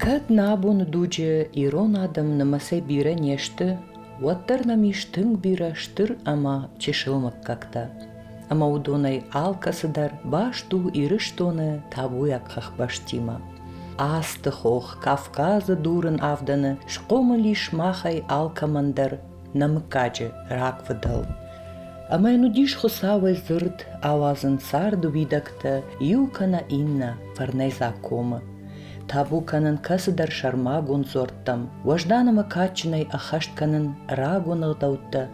Kad nabun duce iron adam namase bire neshte, watter namish tâng bire shtir ama çeşılmak kakta. Ama udonay alkasıdar baştu irıştone tabuyak khachbashtima. Astı hoch Kafkazı durun avdanı şkomaliş mahay alkamandar namıkace rakvadal. Ama enudiş khosavay zırt avazın sardu vidakta yukana inna farneza koma. Tabukanın kasıdar şarmagun zorttam, vajdanama kaçınay ahashtkanın ragun ğdavta,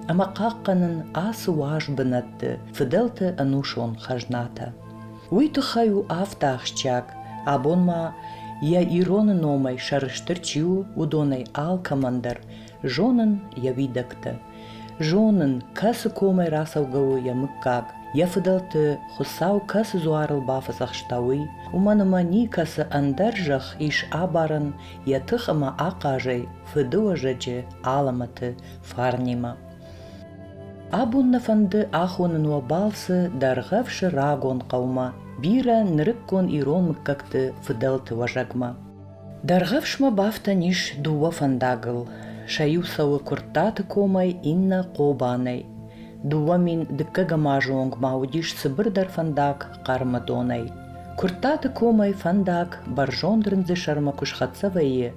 ama kakkanın ası vajbınattı, fıdelta anuşon hajnata. Uytu hayu aftahşçak, abonma ya ironın omay şarıştırçiu udonay alkamandar, jonın ya vidakta. Jonın kası komay rasavgavu ya mıkkak, ya fıdelta husav kası zuarıl bafasahştavi, umanıma ni kası andarjah iş abarın ya tıhama akajay fıdıvajacı alamatı farnima. Abunna fandı ahonun vabalsı dargavşı ragon qavma, bira nırıkkon iron mıkkaktı fıdelta vajagma. Dargavşma bafta niş duva fandagıl, şayu savı kurtatı komay inna qobanay. Duva min dikkaga majong maudiş sıbırdar fandak qarmadonay. Kurtatı komay fandak barjondrınzı şarma kuşhatsavayı,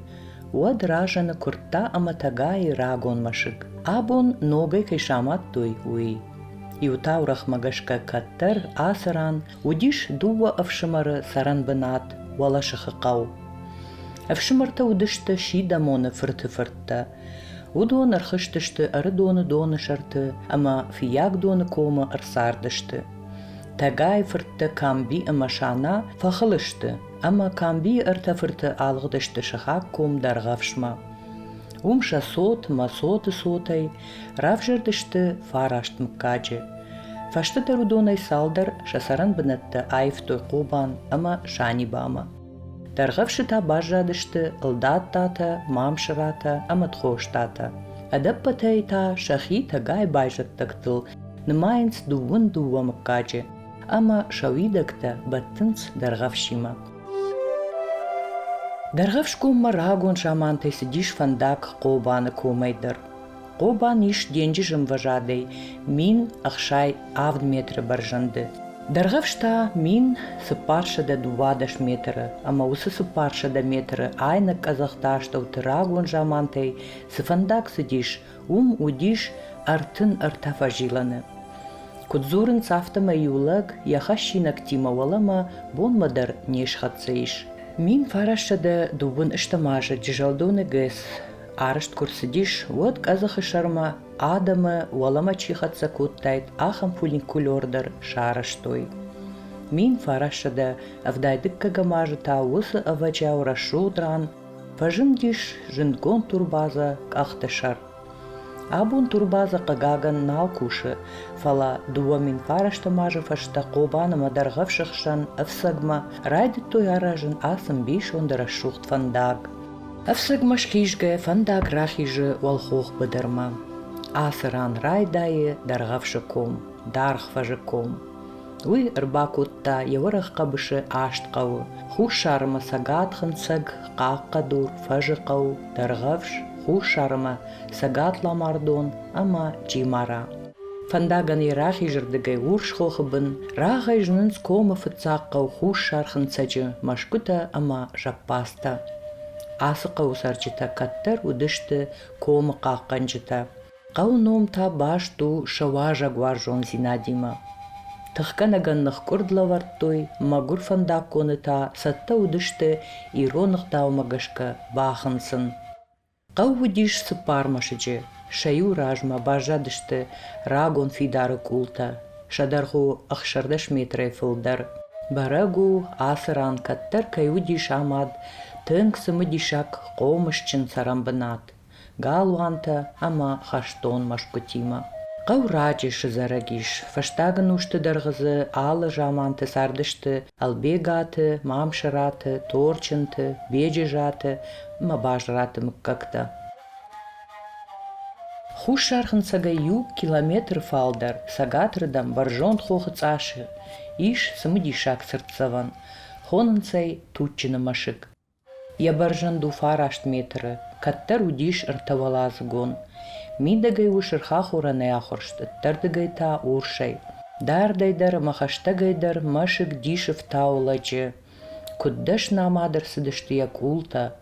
Wad rajana kurta amatagay ragon mashik. Abon nogay kayshamat toy ui. Iutaurach magashka kattar asaran, udish duwa afshimarı saran banat, wala shakakaw. Afshimarta udishta shida mona fırtı. Udon arkhıştıştı arıdonu donu şartı, ama fiyak donu koma arsardıştı. Tagay fırtı kambi amaşana fakhalıştı. Ama kambi artafırtı algıdıştı şahak kum dargavşma. Umşa sot ma sotu sotay, ravjırdıştı faraşt mıkkacı. Faştı darudonay saldar şasaran bınattı ayftoy qoban ama şanibama. Dargavşı ta bajradıştı ıldat tata, mamşırata ama txoştata. Adapatay ta şahi tagay bayjattıktıl, nımayınç duvun duva mıkkacı. Ama şavidakta battınç dargavşima. Dargavşkumma ragon şamantay sidiş fandak qobanı komaydır. Qoban iş dencijim vajaday, min akşay avd metre barjandı. Dargavşta min sıparşada duvadaş metre, ama usı sıparşada metre ayna kazaktaştavtı ragon şamantay sıfandak sidiş, udiş artın artafajilanı. Kudzurin saftama yulag yahaşinak timavalama bonmadar neşhatsa iş. Min faraşada dubun iştamaja dijaldona ges. Arışt kursidiş vod kazakı şarma adamı valama çihatsa kuttayt aham pulin kulordar şaraştoy. Min faraşada avdaydık kagamaja ta usı avacav raşudran, fajındiş jindgon turbaza kahtaşar. Abun turbaza qagagan nalkuşı, fala duvamin faraştamajı faşta qobanıma dargavşıqşan afsagma raydit toy arajın asım biş ondara şuht fandag. Afsagma şkişge fandag rahijı valhoq bıdırma. Asıran raydayı dargavşıkom, dargvajıkom. Uy ırbakutta yavırıq qabışı aşt qavu, huşarma sagatxın sag qaqadur fajı qavu dargavş, huşarma sagatla mardon ama cimara. Fandagan irahi jırdagay urşhoğıbın, rağay jnınz koma fıtsaqqa huşarxın sacı maşkuta ama jappasta. Asıqa usarcıta kattar udıştı koma qaqqancıta. Qav nomta baştu şavaja gvarjon zinadima. Tıxkanaganlıq kurdlavarttoy, magur fandak konıta satta udıştı ironıq davmagaşka baxınsın. Qavvudiş sıparmaşıcı, şayu rajma bajadıştı ragon fidarı kulta, şadarhu akşardaş metre fıldar. Baragu asıran kattar kayudiş amad, tınk sımıdişak qomışçın sarambınat. Galvanta ama haşton maşkutima. Qav raci şızaragiş, faştagan uştı dargızı alı jamantı sardıştı, albegatı, mamşaratı, torçıntı, bejijatı, ma bajratı mıkkakta. Huşarxın saga yuk kilometr faldar, sagatrıdam barjon xoğıts iş sımıdişak sırtsavan, honınsay tutçını maşık. Ябаржанду фарашт метры, каттар удиш ыртавалазгон. Мидагай ушырхахура неахоршт, тардагайта уршай. Дардайдар махаштагайдар машик дишев таулачы. Куддаш намадыр сыдышты якулта,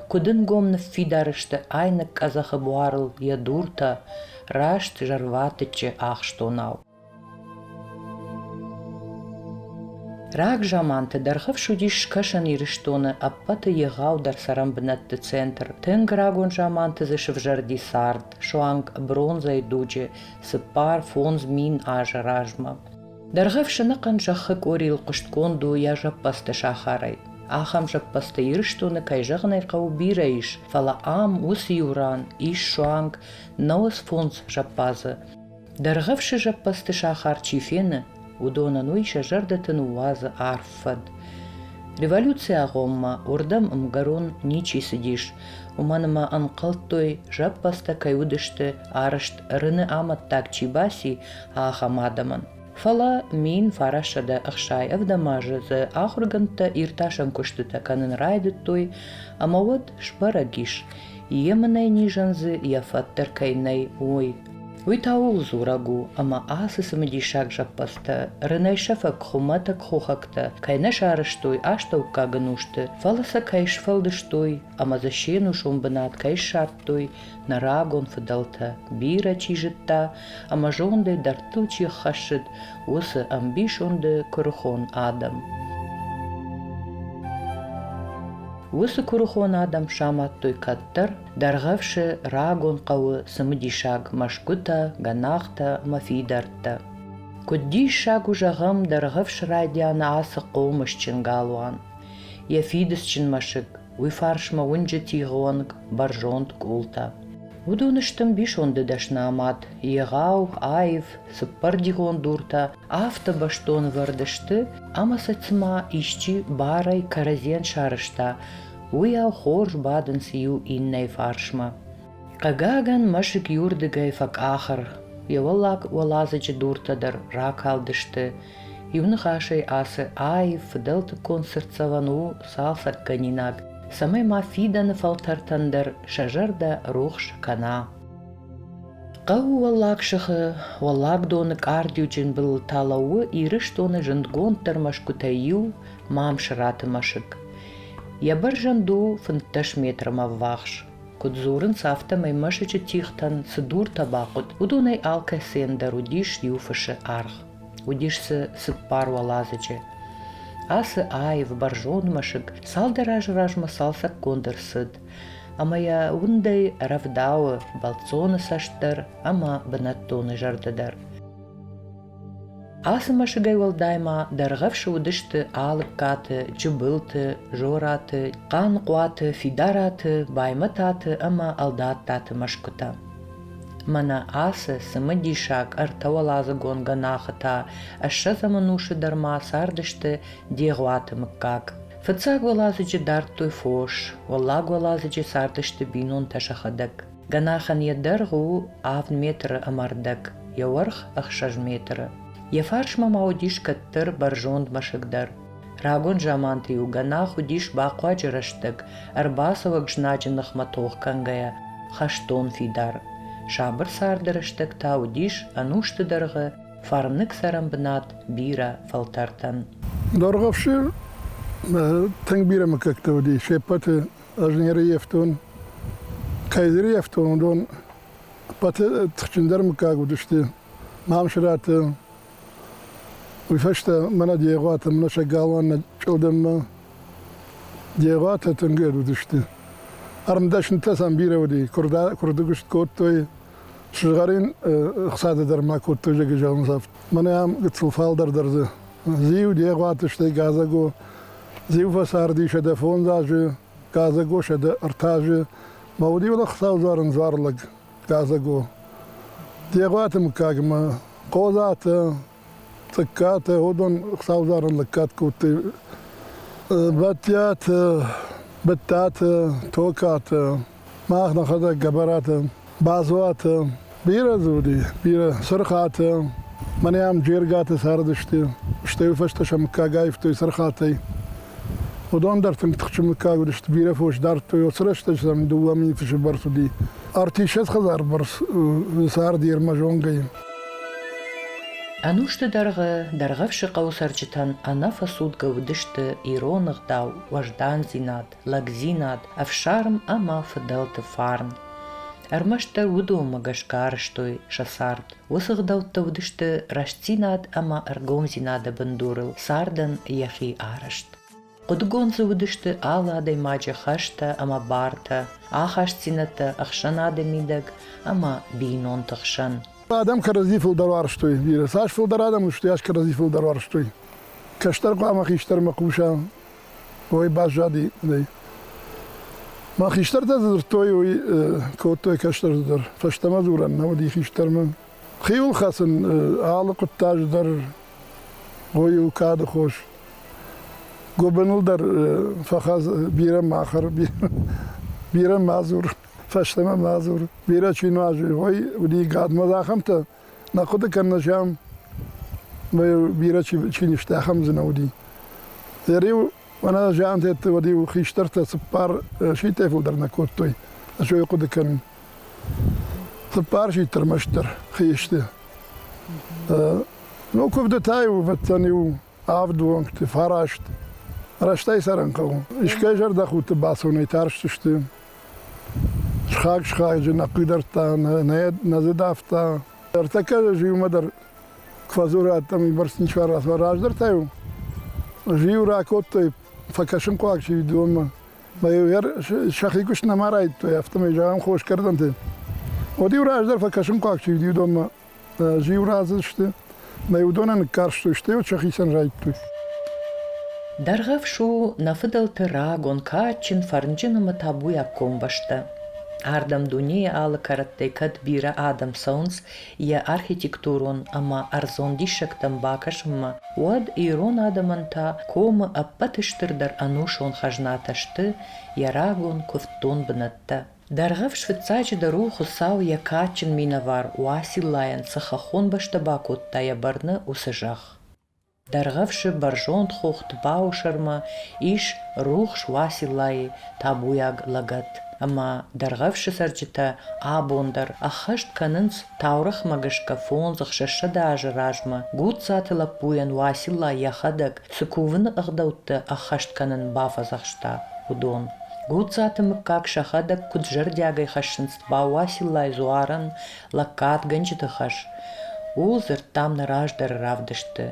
кудын гомны фидарышты айнак казахы буарыл ядурта, рашт жарватычы ахштонау. Рак жаманты дархав шудиш кашан ирыштоны аппаты егаудар сарамбнатты центр. Тынг рагон жаманты зышев жарди сард, шуанг бронза идуче, сыпар фонз мин ажа ражма. Дархав шынакан жахык орил куштконду я жаппасты шахарай. Ахам жаппасты ирыштоны кайжагнай кау бирайш, фала ам ус юран, иш шуанг наос фонз жаппазы. Дархавши жаппасты шахар чифены, удона нуиша жардатын уазы арфад. Революция гомма, урдам мгарон ничи сидиш, уманыма анқалттой жаппаста кайудышты арышт рыны аматтак чибаси ахамадаман. Фала мин фарашада ахшай авдамажы зы ахурганта ирташан куштыта канын райдыттой, амавод шпарагиш, емынай нижанзы яфаттар кайнай ой. Уйтаул зурагу, ама асысымы дишак жаппаста, рынай шафак хуматак хохакта, кайна шарыштой аштау кагынушты, фаласа кайш фалдыштой, ама защену шумбынат кайш шарттой, нарагон фыдалта, бира чижытта, ама жонды дартылчи хашыт, осы амбишонды кырхон адам. Осы курухон адам шаматтой каттар, даргавши рагон кавы сымыдишаг машкута, ганахта, мафидарта. Куддишагу жагам даргавши радиана асы қомышчын галуан. Яфидысчын машык, уйфаршма унжы тигонг, баржонт култа. Удоныштым бишонды дашнамат, егау, айв, сыппар дигон дурта, авто баштон вардышты, ама сацма ищи барай каразен шарышта, уяу хорш бадын сию иннай фаршма. Кагаган машик юрдыгай фак ахар, явалак валазычы дуртадар рак алдышты, юнхашай асы айв, фыдалты концертсавану салсак канинак, самай мафиданы фалтартандар шажарда рухш кана. Қау валлак шығы, валлак доны кардиуджин был талауы ирыш доны жындгонтар машкутаю мам шыраты машык. Ябар жанду фынтташ метрама вахш. Кудзурын сафтамай машычы тихтан сыдур табақут, удонай алка сендар удиш юфышы арх. Удишсы сыппар валазычы. Асы айв баржон машык, салдараж ражма салсак кондырсыд. Амая ундай равдауы балцоны саштар, ама бынаттоны жардыдар. Асы машыгай валдайма даргавшы удышты алык каты, жыбылты, жораты, қан қуаты, фидараты, баймытаты, ама алдаттаты машкута. Мана асы сымы дишак артавалазы гонга нахыта, ашша заманушы дарма сардышты дегуаты мыккак. Фыцаг валазычы дартой фош, валлаг валазычы сардышты бинон ташахадак. Ганахан ядаргу авн метры амардак, яварх ахшаж метры. Яфаршма маудиш каттыр баржонд машыгдар. Рагон жаманты ю ганаху диш бақуа жыраштык, арбасовак жначынық матоқ кангая, хаштон фидар. Шабыр сардырыштык таудиш ануштыдырғы фармнык сарамбынат бира фалтартан. Даргавшы тың бирама как-то уди шепаты ажнері ефтон, кайзері ефтон, дон паты тықчындар мыкак удышты. Мамшыраты, уйфашта мана диегуаты, мана шагалванна чылдымма диегуаты тынгер удышты. Армдашын тасан бира уди, курдыгышт коттой, шыгарин қсадыдар ма коттой жеге жалынсафт. Мана ям гыцыл фалдардарды. Зиу диегуаты штай газаго, зиу фасарди шада фонзажы, газаго шада артажы, мауди ула қсаузарын зварлык газаго. Диегуаты мыкагма, қозаты, цыккаты, одан қсаузарын лыккат коттой. Батяты, баттаты, токаты, махнахада габараты, базуаты, бира зуди, бира сырхаты, маням джергаты сардышты, штайфашта шамкагайфтой сырхатой. Odan der tıntıkçımı kagırıştı, bire foş dar toy sırıştı sen duvami fişi barsu di. Artişet kadar bars sar diyer majongayım. Анушты дарғавшы қаусарчытан анафа судга выдышты иронық дау, важдан зинат, лагзинат, авшарм ама фыдалты фарн. Армаштар удома гашкарыштой шасарт. Высығдауты выдышты рашцинат ама аргом зинада бандурыл, сардан яхи арашт. Құдгонзы выдышты аладай маджа хашта ама барта, ахашцинаты ахшанады мидаг ама бейнон тахшан. Adam karazı fılдар varıştı. Bir saç fılдар adam uçtu, yaş karazı fılдар varıştı. Kaştar kuamak işler makuşa. Oy bazjadi dey. Mak işler de zırtoy oy kotoy kaştardır. Faştamaz uğran ne vadi işler mi? Xiyul xasın ağlı kuttajdar. Oy ukadı hoş. Gobanıldar fakaz birem mahar birem mazur. Faşlama mazur. Bira çino ajı. Oy udi gad mazaham ta. Nakuda kanlaşam. Bira çini iştaham zina udi. Yeriu ana jant et udi xiştarta sıpar şey tefudar nakotoy. Aşo yukuda kan. Sıpar şey tırmıştır. Xişti. No kuv detayı vataniu avduank te faraşt. Raştay sarankav. İşkejer da xut basonay tarştıştı. Шхак, нақидарта, назидафта. Артака живмадар квазура там и барсничвар раждартаю. Живу ракоттой факашин куак чи дома. Майер шахикуш намарайт то автомай жагам хош карданте. Оди раждар факашин куак чи дома. Живу разышты. Майудонан карштышты, шахисан райт. Дарғавшу нафыдалты рагон качин фарнжинама табуя комбашта. Ардам дуния алы караттай кад бира адам саунс я архитектурон ама арзон дишактам бакашма уад ирон адаманта кома аппатыштырдар анушон хажнаташты ярагон ковтон бынатта. Дарғав швыцачы дару хусау я качин минавар уасиллаян сахахон башта бакотта я барны усыжах. Дарғавшы баржон тхохт баушарма иш рух швасиллай табуяг лагат. Ама дарғавшы сарджита абондар ахашт канынц таурах магашка фонзах шашада ажыражма гуд сатыла пуян василла яхадак сукувыны ағдаутты ахашт канын бафазахшта удон. Гуд сатымы как шахадак куджар дягай хашынст ба василлай зуаран лакат ганчыты хаш. Улзыр там нараждар равдышты.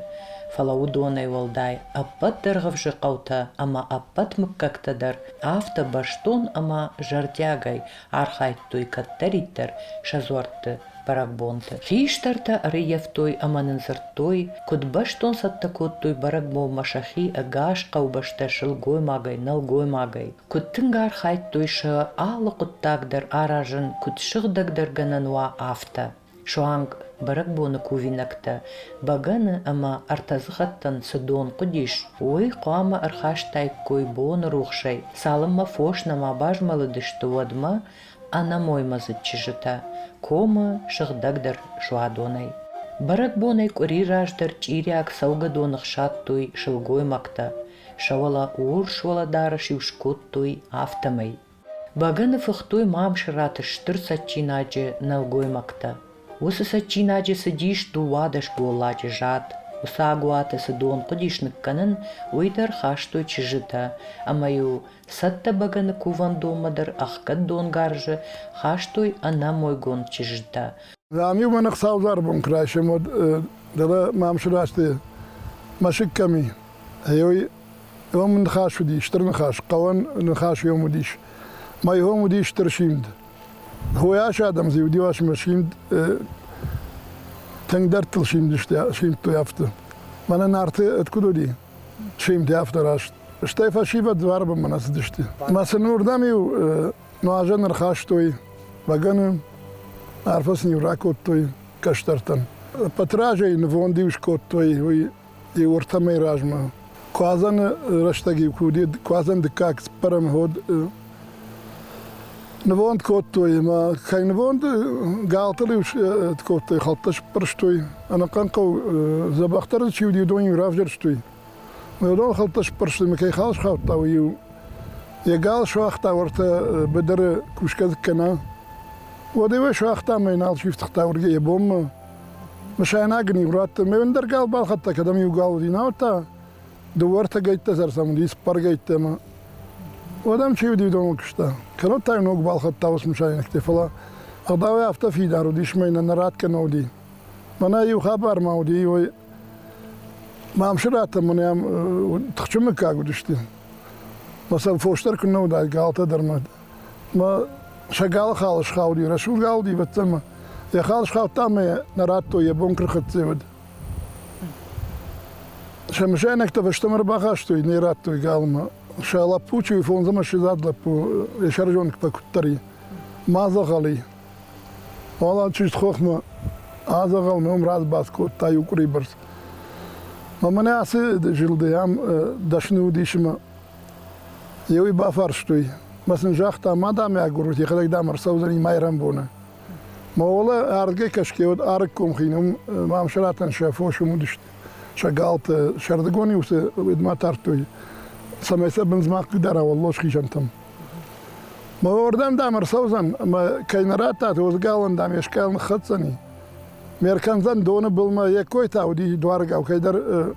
Фалаудонай валдай, аппат дарғавшы қаута, ама аппат мыккактадар, авта баштон ама жартягай, архайттой каттариттар, шазуартты, баракбонты. Хиштарта арыявтой аманынзыртой, куд баштон саттакоттой баракбо машахи агаш қаубашта шылгой магай, налгой магай. Куд тынга архайттой ша алы куттагдар аражын, куд шығдагдар ганануа авта. Шуанг баракбоны кувинакта, баганы ама артазыхаттан сыдон кудиш, ой қуама архаштай кой боны рухшай, салымма фошнама бажмалы дышты вадма, ана моймазы чижыта, кома шыхдагдар шуадонай. Баракбонай кури раждар чиряк саугадонық шаттой шылгой макта, шавала ур шваладара шившкоттой автомай. Баганы фыхтой мамшыраты штыр сачинаджи налгой макта. Усы сачинаджи садиш дувадаш болачи жат, усагуаты садон кудишнык канын уйдар хаштой чижыта, амаю сатта баганы куван домадар ахкат дон гаржы хаштой ана мойгон чижыта. Амю манық саузар бон крайше мод дала мамшырашты машикками. Ой يوم نخاش ودي اشتر نخاش قوان نخاش يوم وديش ما يوم وديش ترشيمد هو ياش آدم زي ودي واش مشيمد تنقدر تلشيمد شيمد تو يافته ما أنا نارتي تكودو دي شيمد يافته راش اشتايفا شيفا دواربا ما نسدشتي ما سنور داميو نواجن رخاش توي باقن عرفسني وراكوت توي كشترتن بتراجي نفون ديوش كوت توي وي يورتمي راجما Quazan rastagi kudid quazan de kaks param hod nevond kottoy ma kay nevond galtalish kottoy khaltash parshtoy ana qanqo zabaxtar chivdi doin ravjar shtoy ودون خلطش برشت مكي خالص خاطة ويو يقال شو أختا ورتا بدر كوشكذ كنا ودي وش أختا ما ينال شفت أختا ورقي يبوم مش أنا أغني ورات ما بندر قال بالخطة كدم يقال دي ناوتا دورتا جيت تزر سامدي سبر جيت ما ودم شيء بدي بدون كشتا كانوا تايم نوق بالخطة وس مش أنا اكتفلا أضاوي أفتا في دارو ديش ما ينرات كنودي منا يو خبر ما ودي وي ما مشرات من يوم تخشم كاغو دشتي مثلا فوشتر كنا دا قالت درمد ما شغال خالص خاودي رسول قالدي بتما يا خالص خاو تام نراتو يبون كرخت زود شمشانك تفشتمر باخاشتو نيراتو قال ما شالا بوچي فون زما شزاد لبو يشرجونك بكتري ما زغلي والله تشيت خوخما ازغل نوم راز باسكو تايو قريبرس ما مناسي جلديام دشنو ديشما يوي بافرشتوي بس نجاحتا ما دام يقولوا يخلق دامر سوزني ما يرمبونا ما والله ارجع كشكيود اركم خينم ما مشراتن شافوش مودشت شغالت شردقوني وس ما تارتوي سميت بنزما قدره والله شخيشنتم ما وردم دامر سوزن ما كاينراتا وزقالن دام يشكال خصني ميركنزن دون بالما يكويتا ودي دوارق او كيدر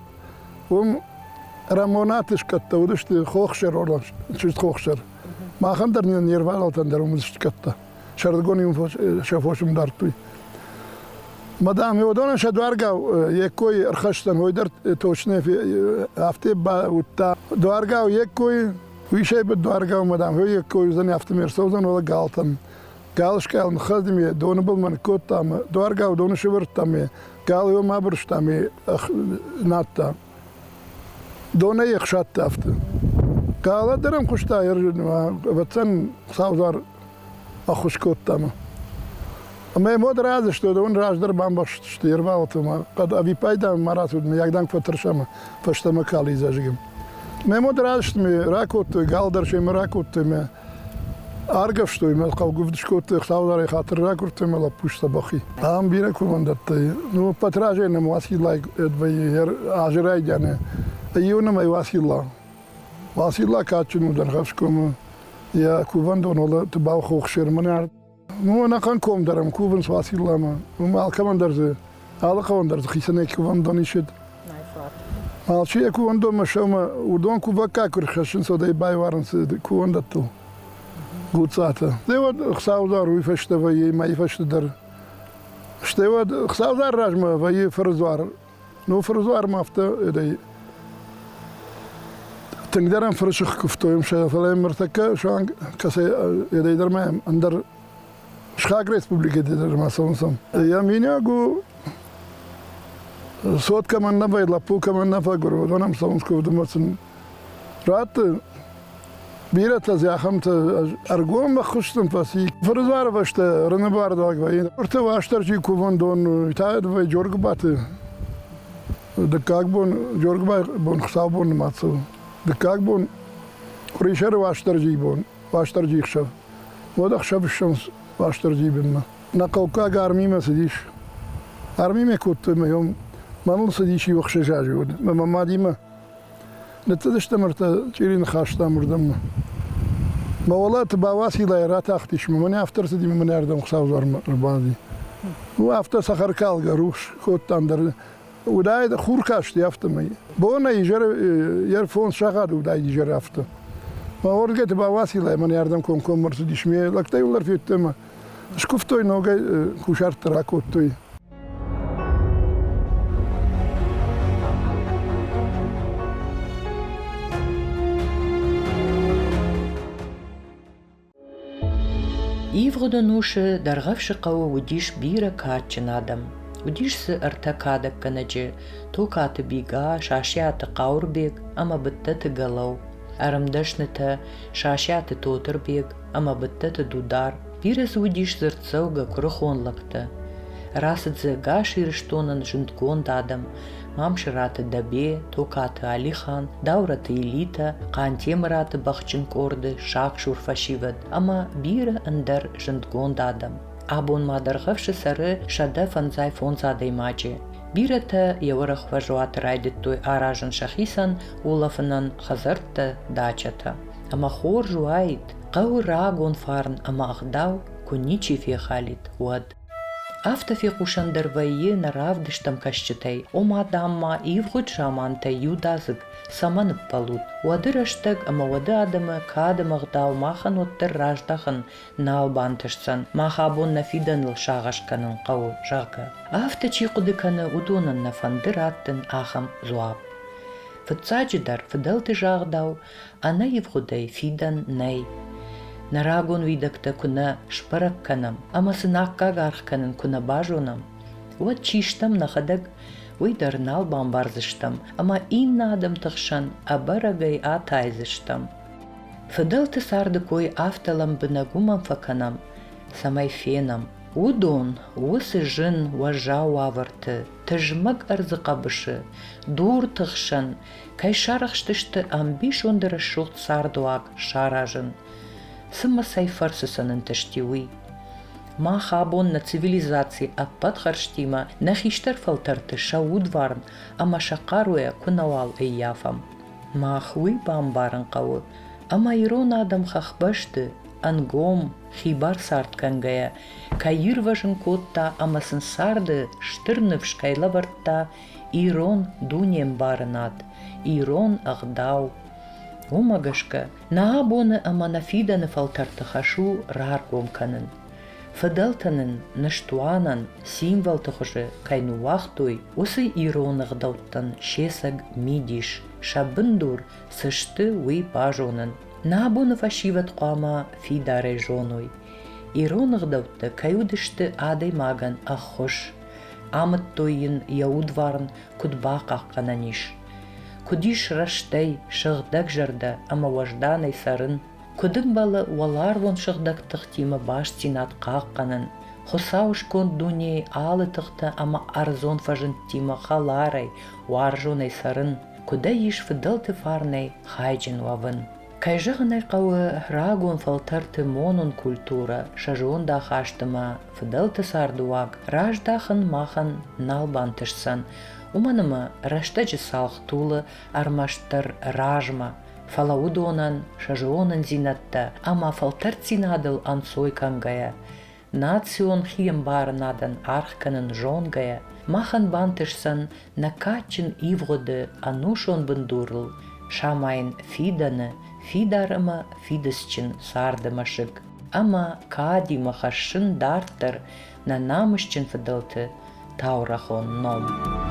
راموناتش كتا ودشت خوخشر ولا شفت خوخشر ما خندرني نيرفال تندر ومزشت كتا شردقوني شافوش مدارتوي مدام يودون شدوارقا يكوي رخشتن ويدر توشني في هفتي با وتا دوارقا يكوي ويشي بالدوارقا مدام هو يكوي زني هفتي ميرسوزن ولا قالتن قالش قال نخدمي دون بالمن كوتا دوارقا ودون شورتامي قال يوم ما برشتامي ناتا دون يخشات تافت قال درم خشتا يرجع بتسن صاوزار اخوش كوتاما اما مود رازش دون راز در بامبش شتيربالتما قد ابي بايدا مرات من يقدان فترشما فشتما كالي زاجم ما مود رازش مي راكوت قال شي مراكوت ما ارغف شتوي ما قوغفدش كوت صاوزار خاطر راكوت ما لا بوش صباخي ام بينا كومندات نو باتراجي نمواسي لايك ادبي اجراي يعني ايونا ما يواسي الله واسي الله كاتشن ودرغفشكم يا كوفان دون ولا تباو خوخشير منار مو انا كنكم درم كوفن واسي الله ما كمان درز هذا كمان درز خيسني كوفان دون يشد مال شي كوفان دون مشوما ودون كوفاكا كرخشن سو داي باي وارن كوفان دتو gut zaten. Devat xsaudar u fashta vay ma yfashta dar. Shtevat xsaudar rajma vay فرزوار. نو فرزوار مافتا داي تقدرن فرشخ كفتو يمشي فلا مرتكا شو كسي يدي درما اندر شخاق ريسبوبليكا دي درما سونسم يا مينياغو صوت كمان نفا يلابو كمان نفا غرو دونم سونسكو دمسن رات بيرت لزي خمت ارغوم بخشتن فاسي فرزوار فشت رنبار داغ وين ورت واشتر جي كوفن دون تايد و جورغ بات دكاغ بون جورغ بون خصابون ماتسو دكاغ بون كريشر واشتر جي بون واشتر جي خشب ودا خشب الشمس واشتر جي بنا نقوكا غارمي ما سديش ارمي ما كنت يوم ما نصديش يخشجاجي ما ديما نتدشت مرتا تشيرين خاشتا مردم ما والله تباواسي لا يرات اختش من افتر سدي من يردم خصاوزر ربادي و افتر سخر كالغا روش خوت اندر وداي خوركاش يافتمي بونا يجر يرفون شغاد وداي يجر افته ما ورقه تباواسي لا من يردم كون مرسديش مي لكتي يولر في التما شكفتوي نوغا كوشارت راكوتوي Ivre de nusche dargavsche qawa wudish bira kaatchen adam. Wudish se artakada kanaje, to kate biga, shashiate qaurbeg, ama bittate galau. Aramdashnete, shashiate toterbeg, ama bittate dudar. Bires wudish zertsauga kruchon lakte. Rasidze gashirishtonen jundgon dadam. Mamshirate dabe, tokate Alikhan, daurate Elita, qantemrate bachchin korde, shakshur fashivad, ama bira andar jundgon dadam. Abon madargavshe sare shada fanzai fonza de maje. Бирата явырах важуат райдеттой аражын шахисан улафынан хазыртты дачата. Ама хор жуайт, қау рагон фарн ама ахдау куничи фехалит уад. Автофи кушандырвайы наравдыштам кашчытай, ома дамма ивгуд шамантай юдазык, саманып палут. Уадыраштаг ама уады адымы кадымагдау махан оттыр раждахын налбантышсан, махабон нафиданыл шағашканын қау жағы. Авто чиқудыканы удонын нафандыр аттын ахам зуап. Фыцаджидар фыдалты жағдау, ана ивгудай фидан най. Нарагон видакта куна шпаракканам, ама сынаққа гархканын куна бажонам. Вот чиштам нахадаг, уйдарнал бамбарзыштам, ама инна адам тахшан, абарагай атайзыштам. Фыдалты сарды кой авталам бынагумам факанам, самай фенам. Удон, усы жын важау аварты, тыжмак арзықабышы, дур тахшан, кай шарахштышты амбиш ондыра шухт сардуак шаражын. Сыма сайфарсысанын тыштиуи. Ма хабон на цивилизации аппадхарштима на хиштар фалтарты шаудварн, ама шақаруя кунавал эйяфам. Ма хуи бамбарын қауы, ама ирон адам хахбашты, ангом хибар сарткангая, кайыр важын котта амасын сарды штырнып шкайла вартта, ирон дунем барынат, ирон агдау. Умагашка, на абоны ама на фиданы фалтарты хашу раргом канын. Фыдалтанын, наштуанан, символ тұхыжы кайну вақтуй, осы иронығдауттан шесаг мидиш, шабындур сышты уй бажонын. На абоны фашиват қама фидаре жонуй. Иронығдаутты каюдышты адай маган аххош. Амыт тойын яудварын кудбақ аққананиш. Кудиш раштай шығдаг жарда, ама важданай сарын. Кудым балы уаларвон шығдаг тықтимы баш тинат қаққанын. Хосауш кон дуней алы тықты, ама арзон фажын тима халарай, уаржонай сарын. Куда еш фыдалты фарнай хайджин вавын. Кайжығынай қауы рагон фалтарты монон культура, шажуонда хаштыма фыдалты сардуак, раждахын махан налбантышсан. Уманымы раштаджы салх тулы армаштыр ражма, фалаудонан шажуонын зинатта, ама фалтар цинадыл ансой кангая. Национ хием барынадан архканын жонгая, махан бантышсан накачын ивгоды анушон бындурыл, шамайын фиданы, фидарыма фидысчын сардымашык. Ама кади махашын дарттыр на намышчын фыдылты таурахон ном.